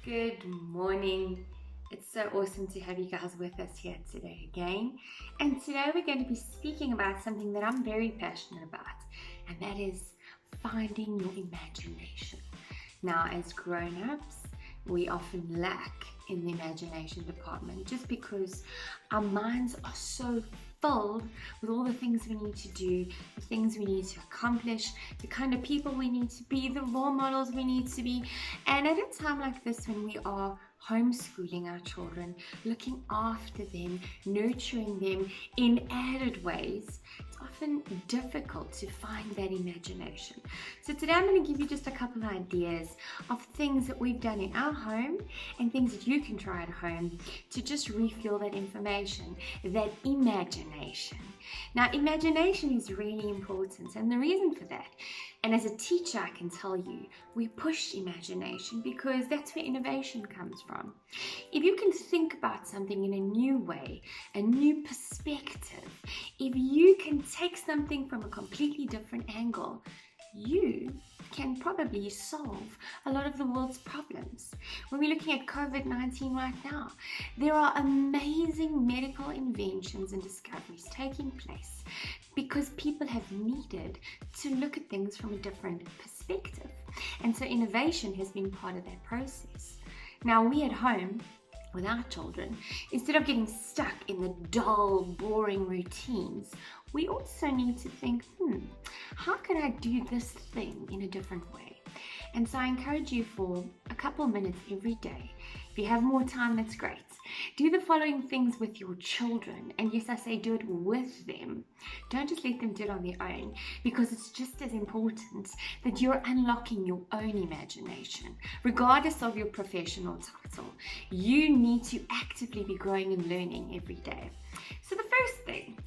Good morning. It's so awesome to have you guys with us here today again. And today we're going to be speaking about something that I'm very passionate about, and that is finding your imagination. Now, as grown-ups, we often lack in the imagination department just because our minds are so filled with all the things we need to do, the things we need to accomplish, the kind of people we need to be, the role models we need to be. And at a time like this, when we are homeschooling our children, looking after them, nurturing them in added ways, it's often difficult to find that imagination. So today I'm going to give you just a couple of ideas of things that we've done in our home and things that you can try at home to just refuel that information, that imagination. Now, imagination is really important, and the reason for that, and as a teacher I can tell you, we push imagination because that's where innovation comes from. If you can think about something in a new way, a new perspective, if you can take something from a completely different angle, you can probably solve a lot of the world's problems. When we're looking at COVID-19 right now, there are amazing medical inventions and discoveries taking place because people have needed to look at things from a different perspective. And so innovation has been part of that process. Now, we at home, with our children, instead of getting stuck in the dull, boring routines, we also need to think, how can I do this thing in a different way? And so I encourage you for a couple minutes every day. If you have more time, that's great. Do the following things with your children. And yes, I say do it with them. Don't just let them do it on their own, because it's just as important that you're unlocking your own imagination. Regardless of your professional title, you need to actively be growing and learning every day. So the first thing,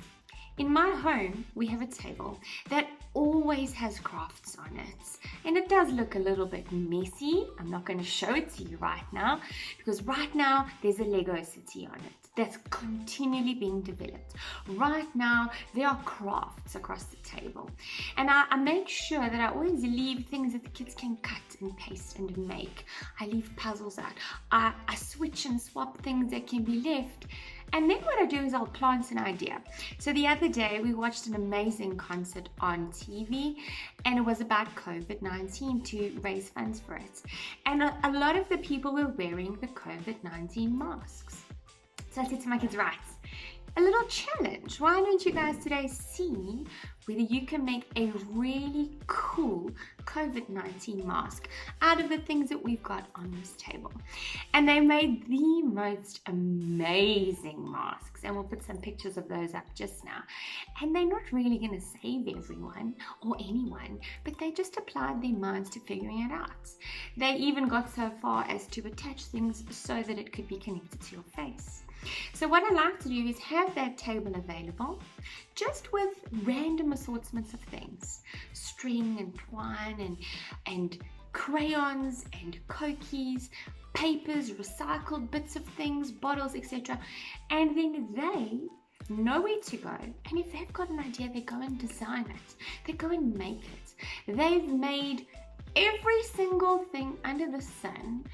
in my home, we have a table that always has crafts on it. And it does look a little bit messy. I'm not going to show it to you right now, because right now there's a Lego city on it that's continually being developed. Right now there are crafts across the table. And I make sure that I always leave things that the kids can cut and paste and make. I leave puzzles out. I switch and swap things that can be left. And then what I do is I'll plant an idea. So the other day we watched an amazing concert on TV, and it was about COVID-19 to raise funds for it. And a lot of the people were wearing the COVID-19 masks. So I said to my kids, right, a little challenge. Why don't you guys today see whether you can make a really cool COVID-19 mask out of the things that we've got on this table? And they made the most amazing masks, and we'll put some pictures of those up just now. And they're not really going to save everyone or anyone, but they just applied their minds to figuring it out. They even got so far as to attach things so that it could be connected to your face. So what I like to do is have that table available just with random assortments of things, string and twine and crayons and cookies, papers, recycled bits of things, bottles, etc. And then they know where to go, and if they've got an idea, they go and design it, they go and make it. They've made every single thing under the sun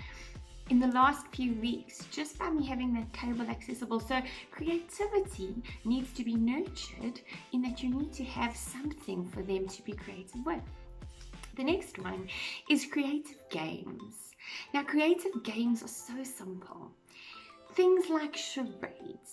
in the last few weeks just by me having that table accessible. So creativity needs to be nurtured in that you need to have something for them to be creative with. The next one is creative games. Now, creative games are so simple. Things like charades.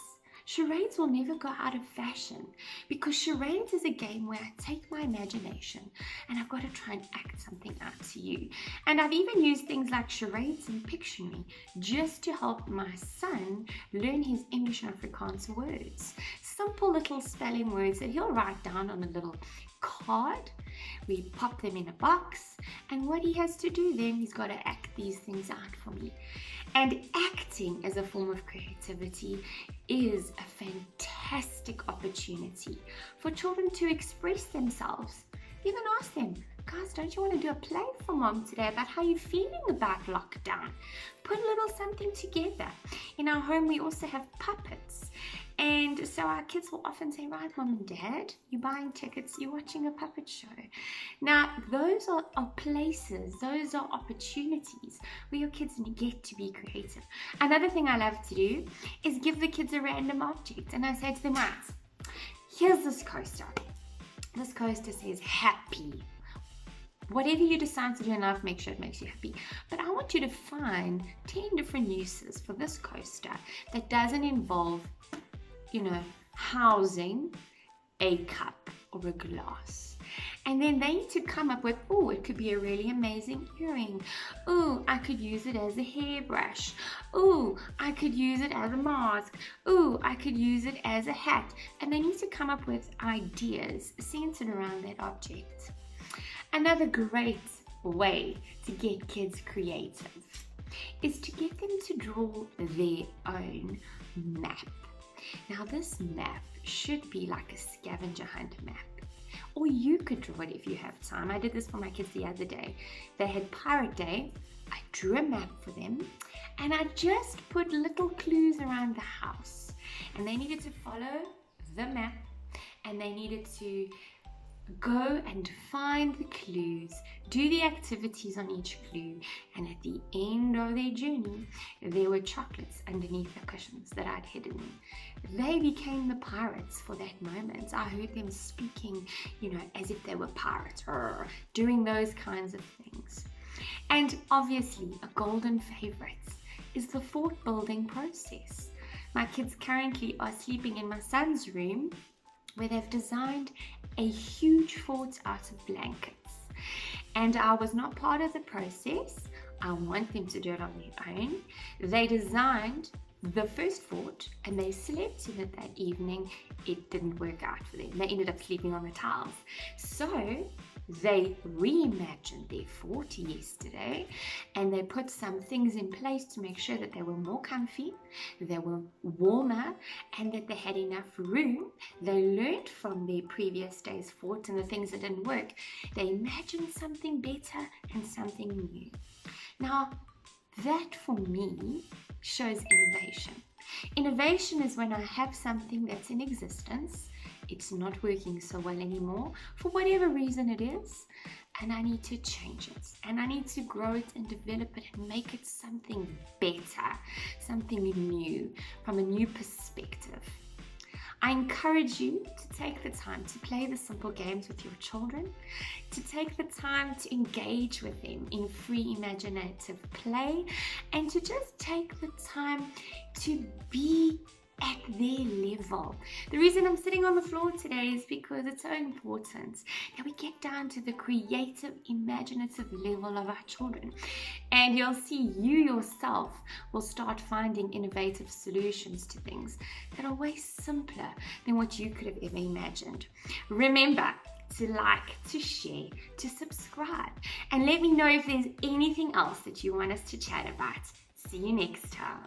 Charades will never go out of fashion, because charades is a game where I take my imagination and I've got to try and act something out to you. And I've even used things like charades and Pictionary just to help my son learn his English and Afrikaans words. Simple little spelling words that he'll write down on a little card. We pop them in a box, and what he has to do then, he's got to act these things out for me. And acting as a form of creativity is a fantastic opportunity for children to express themselves. You can ask them, guys, don't you want to do a play for mom today about how you're feeling about lockdown? Put a little something together. In our home, we also have puppets. And so our kids will often say, right, mom and dad, you're buying tickets, you're watching a puppet show. Now, those are places, those are opportunities where your kids get to be creative. Another thing I love to do is give the kids a random object. And I say to them, right, here's this coaster. This coaster says happy. Whatever you decide to do in life, make sure it makes you happy. But I want you to find 10 different uses for this coaster that doesn't involve, housing a cup or a glass. And then they need to come up with, oh, it could be a really amazing earring. Oh, I could use it as a hairbrush. Oh, I could use it as a mask. Oh, I could use it as a hat. And they need to come up with ideas centered around that object. Another great way to get kids creative is to get them to draw their own map. Now, this map should be like a scavenger hunt map. Or you could draw it if you have time. I did this for my kids the other day. They had Pirate Day. I drew a map for them and I just put little clues around the house. And they needed to follow the map and they needed to go and find the clues, do the activities on each clue, and at the end of their journey, there were chocolates underneath the cushions that I'd hidden. They became the pirates for that moment. I heard them speaking, as if they were pirates, or doing those kinds of things. And obviously, a golden favorite is the fort building process. My kids currently are sleeping in my son's room, where they've designed a huge fort out of blankets. And I was not part of the process. I want them to do it on their own. They designed the first fort and they slept in it that evening. It didn't work out for them. They ended up sleeping on the tiles. So they reimagined their fort yesterday and they put some things in place to make sure that they were more comfy, they were warmer, and that they had enough room. They learned from their previous day's fort and the things that didn't work. They imagined something better and something new. Now, that for me shows innovation. Innovation is when I have something that's in existence, it's not working so well anymore for whatever reason it is, and I need to change it and I need to grow it and develop it and make it something better, something new from a new perspective. I encourage you to take the time to play the simple games with your children, to take the time to engage with them in free imaginative play, and to just take the time to be at their level. The reason I'm sitting on the floor today is because it's so important that we get down to the creative, imaginative level of our children. And you'll see you yourself will start finding innovative solutions to things that are way simpler than what you could have ever imagined. Remember to like, to share, to subscribe, and let me know if there's anything else that you want us to chat about. See you next time.